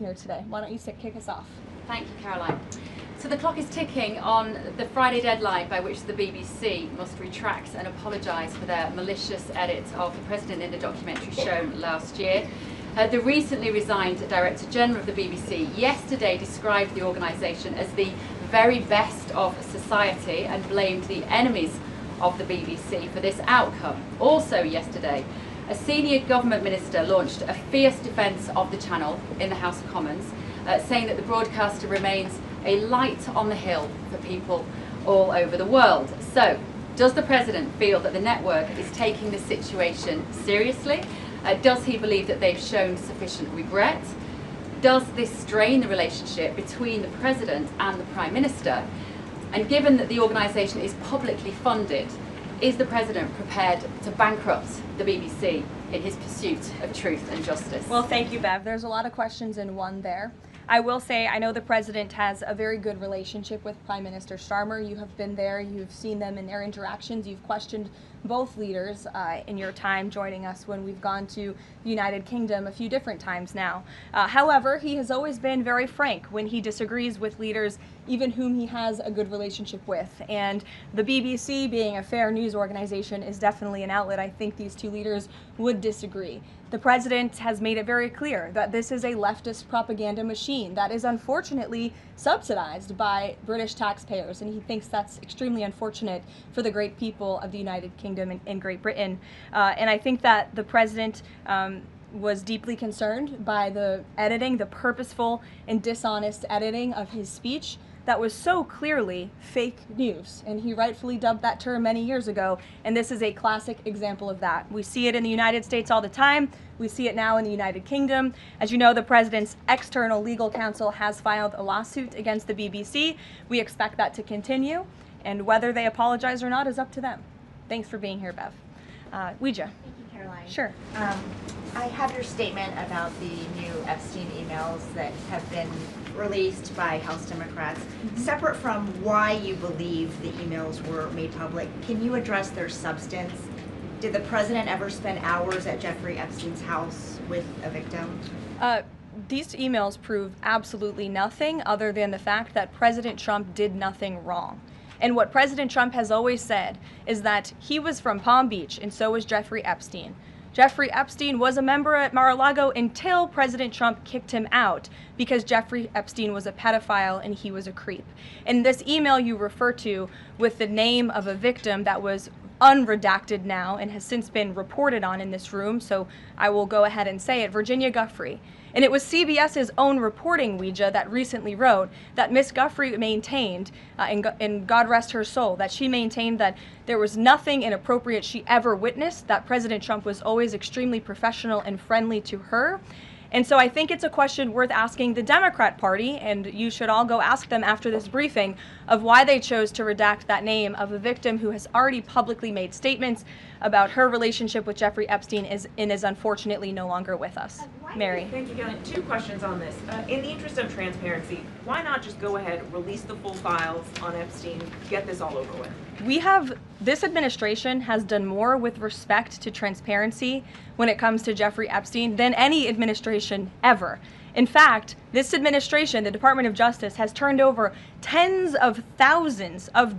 Here today. Why don't you kick us off? Thank you, Caroline. So the clock is ticking on the Friday deadline by which the BBC must retract and apologise for their malicious edit of the President in the documentary shown last year. The recently resigned Director General of the BBC yesterday described the organisation as the very best of society and blamed the enemies of the BBC for this outcome. Also yesterday, a senior government minister launched a fierce defence of the channel in the House of Commons, saying that the broadcaster remains a light on the hill for people all over the world. So, does the President feel that the network is taking the situation seriously? Does he believe that they've shown sufficient regret? Does this strain the relationship between the President and the Prime Minister? And given that the organisation is publicly funded, is the President prepared to bankrupt the BBC in his pursuit of truth and justice? Well, thank you, Bev. There's a lot of questions in one there. I will say I know the President has a very good relationship with Prime Minister Starmer. You have been there, you've seen them in their interactions, you've questioned both leaders in your time joining us when we've gone to the United Kingdom a few different times now. However, he has always been very frank when he disagrees with leaders even whom he has a good relationship with. And the BBC, being a fair news organization, is definitely an outlet. I think these two leaders would disagree. The President has made it very clear that this is a leftist propaganda machine that is unfortunately subsidized by British taxpayers, and he thinks that's extremely unfortunate for the great people of the United Kingdom and Great Britain. And I think that the President was deeply concerned by the editing, the purposeful and dishonest editing of his speech that was so clearly fake news, and he rightfully dubbed that term many years ago, and this is a classic example of that. We see it in the United States all the time. We see it now in the United Kingdom. As you know, the President's external legal counsel has filed a lawsuit against the BBC. We expect that to continue, and whether they apologize or not is up to them. Thanks for being here, Bev. Ouija. Thank you, Caroline. Sure. I have your statement about the new Epstein emails that have been released by House Democrats. Separate from why you believe the emails were made public, can you address their substance? Did the President ever spend hours at Jeffrey Epstein's house with a victim? These emails prove absolutely nothing other than the fact that President Trump did nothing wrong. And what President Trump has always said is that he was from Palm Beach, and so was Jeffrey Epstein. Jeffrey Epstein was a member at Mar-a-Lago until President Trump kicked him out because Jeffrey Epstein was a pedophile and he was a creep. And this email you refer to with the name of a victim that was unredacted now and has since been reported on in this room, so I will go ahead and say it, Virginia Giuffre. And it was CBS's own reporting, Ouija, that recently wrote that Miss Giuffre maintained, and God rest her soul, that she maintained that there was nothing inappropriate she ever witnessed, that President Trump was always extremely professional and friendly to her. And so I think it's a question worth asking the Democrat Party, and you should all go ask them after this briefing, of why they chose to redact that name of a victim who has already publicly made statements about her relationship with Jeffrey Epstein and is unfortunately no longer with us. Mary. Thank you, Karoline. Two questions on this. In the interest of transparency, why not just go ahead, release the full files on Epstein, get this all over with? This administration has done more with respect to transparency when it comes to Jeffrey Epstein than any administration ever. In fact, this administration, the Department of Justice, has turned over tens of thousands of